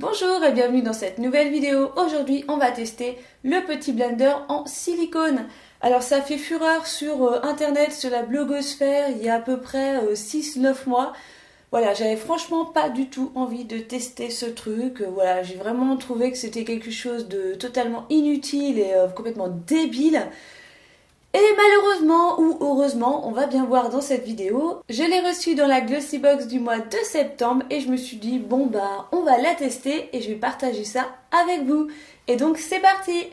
Bonjour et bienvenue dans cette nouvelle vidéo. Aujourd'hui on va tester le petit blender en silicone. Alors ça fait fureur sur internet, sur la blogosphère il y a à peu près 6-9 mois. Voilà, j'avais franchement pas du tout envie de tester ce truc. Voilà, j'ai vraiment trouvé que c'était quelque chose de totalement inutile et complètement débile. Et malheureusement ou heureusement, on va bien voir dans cette vidéo, je l'ai reçu dans la Glossy Box du mois de septembre et je me suis dit bon bah on va la tester et je vais partager ça avec vous. Et donc c'est parti!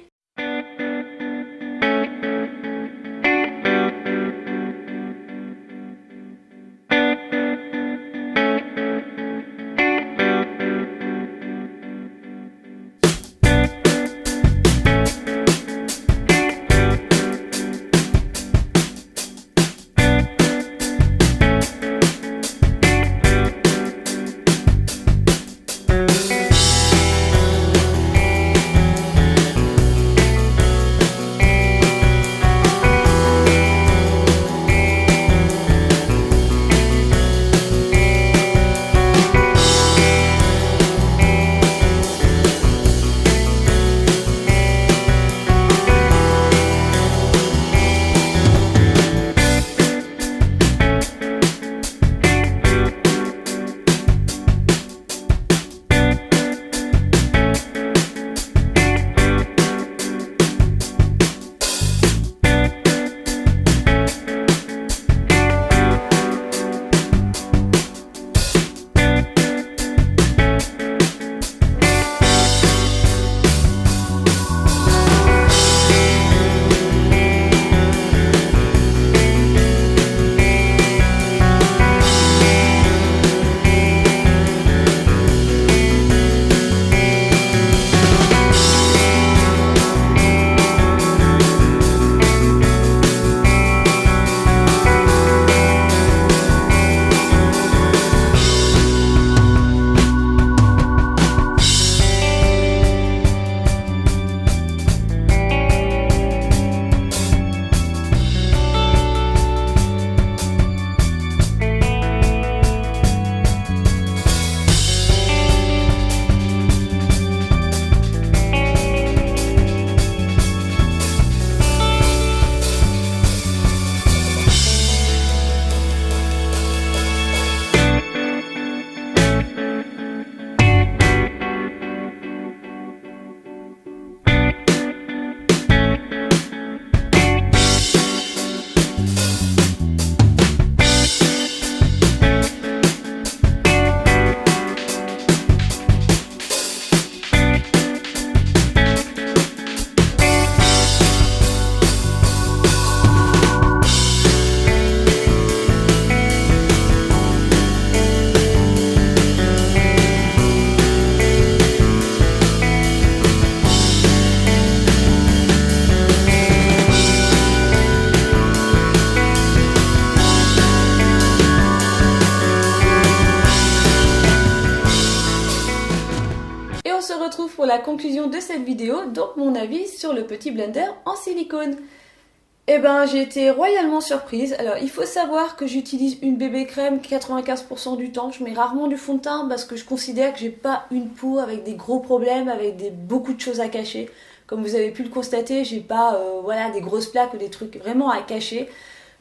On se retrouve pour la conclusion de cette vidéo, donc mon avis sur le petit blender en silicone. Eh ben j'ai été royalement surprise. Alors il faut savoir que j'utilise une bébé crème 95% du temps. Je mets rarement du fond de teint parce que je considère que j'ai pas une peau avec des gros problèmes, avec beaucoup de choses à cacher. Comme vous avez pu le constater, j'ai pas voilà, des grosses plaques ou des trucs vraiment à cacher.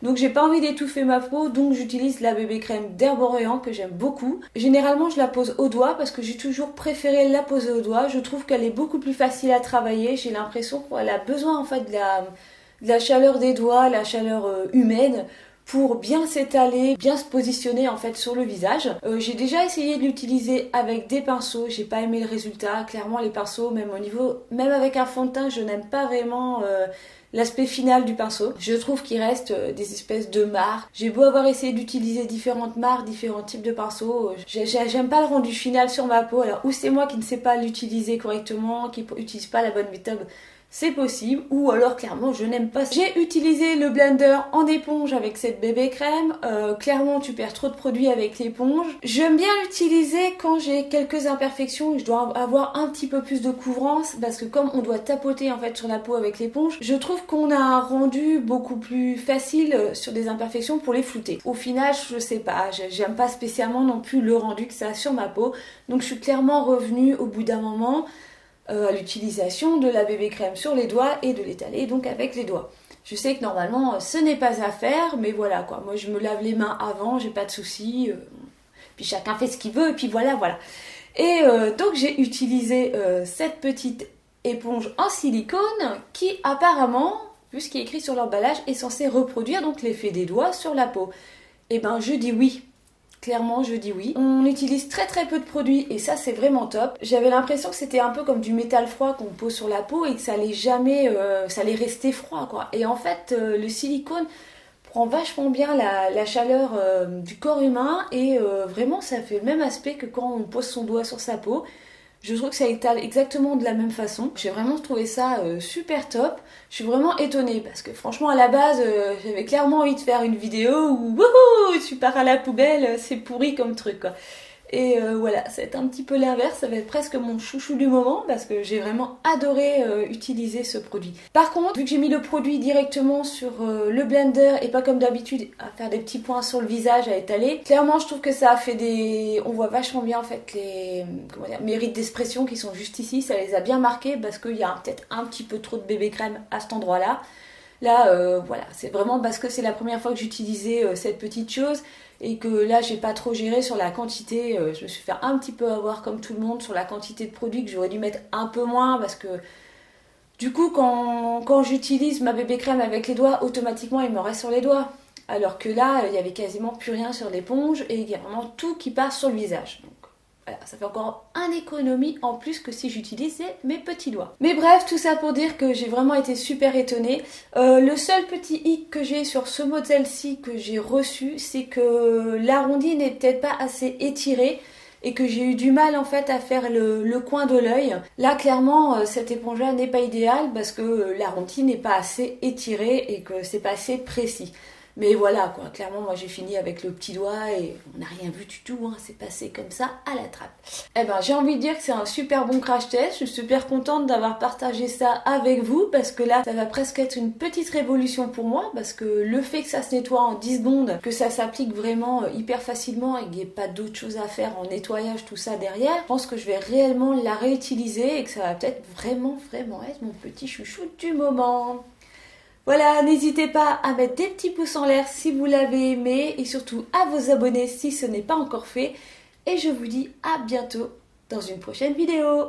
Donc j'ai pas envie d'étouffer ma peau, donc j'utilise la bébé crème d'Herborian que j'aime beaucoup. Généralement je la pose au doigt parce que j'ai toujours préféré la poser au doigt. Je trouve qu'elle est beaucoup plus facile à travailler. J'ai l'impression qu'elle a besoin en fait de la chaleur des doigts, la chaleur humaine pour bien s'étaler, bien se positionner en fait sur le visage. J'ai déjà essayé de l'utiliser avec des pinceaux, j'ai pas aimé le résultat. Clairement les pinceaux, même avec un fond de teint, je n'aime pas vraiment l'aspect final du pinceau. Je trouve qu'il reste des espèces de marques. J'ai beau avoir essayé d'utiliser différentes marques, différents types de pinceaux, j'aime pas le rendu final sur ma peau. Alors ou c'est moi qui ne sais pas l'utiliser correctement, qui n'utilise pas la bonne méthode c'est possible, ou alors clairement je n'aime pas. J'ai utilisé le blender en éponge avec cette bébé crème, clairement tu perds trop de produits avec l'éponge. J'aime bien l'utiliser quand j'ai quelques imperfections et je dois avoir un petit peu plus de couvrance, parce que comme on doit tapoter en fait sur la peau avec l'éponge, je trouve qu'on a un rendu beaucoup plus facile sur des imperfections pour les flouter. Au final, je sais pas, j'aime pas spécialement non plus le rendu que ça a sur ma peau, donc je suis clairement revenue au bout d'un moment à l'utilisation de la bébé crème sur les doigts et de l'étaler donc avec les doigts. Je sais que normalement ce n'est pas à faire, mais voilà quoi, moi je me lave les mains avant, j'ai pas de soucis, puis chacun fait ce qu'il veut et puis voilà. Et donc j'ai utilisé cette petite éponge en silicone qui apparemment, vu ce qui est écrit sur l'emballage, est censée reproduire donc l'effet des doigts sur la peau. Et ben je dis oui. Clairement, je dis oui. On utilise très peu de produits et ça c'est vraiment top. J'avais l'impression que c'était un peu comme du métal froid qu'on pose sur la peau et que ça allait jamais, ça allait rester froid quoi. Et en fait, le silicone prend vachement bien la chaleur du corps humain et vraiment ça fait le même aspect que quand on pose son doigt sur sa peau. Je trouve que ça étale exactement de la même façon. J'ai vraiment trouvé ça super top. Je suis vraiment étonnée parce que franchement à la base j'avais clairement envie de faire une vidéo où wouhou, tu pars à la poubelle, c'est pourri comme truc quoi. Et voilà, ça va être un petit peu l'inverse, ça va être presque mon chouchou du moment parce que j'ai vraiment adoré utiliser ce produit. Par contre, vu que j'ai mis le produit directement sur le blender et pas comme d'habitude à faire des petits points sur le visage à étaler, clairement je trouve que ça a fait des... On voit vachement bien en fait les mes rides d'expression qui sont juste ici, ça les a bien marqués parce qu'il y a peut-être un petit peu trop de bébé crème à cet endroit-là. Là, voilà, c'est vraiment parce que c'est la première fois que j'utilisais cette petite chose et que là, j'ai pas trop géré sur la quantité. Je me suis fait un petit peu avoir comme tout le monde sur la quantité de produits que j'aurais dû mettre un peu moins parce que du coup, quand j'utilise ma bébé crème avec les doigts, automatiquement, il me reste sur les doigts. Alors que là, il y avait quasiment plus rien sur l'éponge et il y a vraiment tout qui part sur le visage. Donc, voilà, ça fait encore une économie en plus que si j'utilisais mes petits doigts. Mais bref, tout ça pour dire que j'ai vraiment été super étonnée. Le seul petit hic que j'ai sur ce modèle-ci que j'ai reçu, c'est que l'arrondi n'est peut-être pas assez étiré et que j'ai eu du mal en fait à faire le coin de l'œil. Là clairement cette éponge-là n'est pas idéale parce que l'arrondi n'est pas assez étiré et que c'est pas assez précis. Mais voilà quoi, clairement moi j'ai fini avec le petit doigt et on n'a rien vu du tout, hein. C'est passé comme ça à la trappe. Eh ben j'ai envie de dire que c'est un super bon crash test, je suis super contente d'avoir partagé ça avec vous parce que là ça va presque être une petite révolution pour moi parce que le fait que ça se nettoie en 10 secondes, que ça s'applique vraiment hyper facilement et qu'il n'y ait pas d'autre chose à faire en nettoyage tout ça derrière, je pense que je vais réellement la réutiliser et que ça va peut-être vraiment être mon petit chouchou du moment. Voilà, n'hésitez pas à mettre des petits pouces en l'air si vous l'avez aimé et surtout à vous abonner si ce n'est pas encore fait. Et je vous dis à bientôt dans une prochaine vidéo.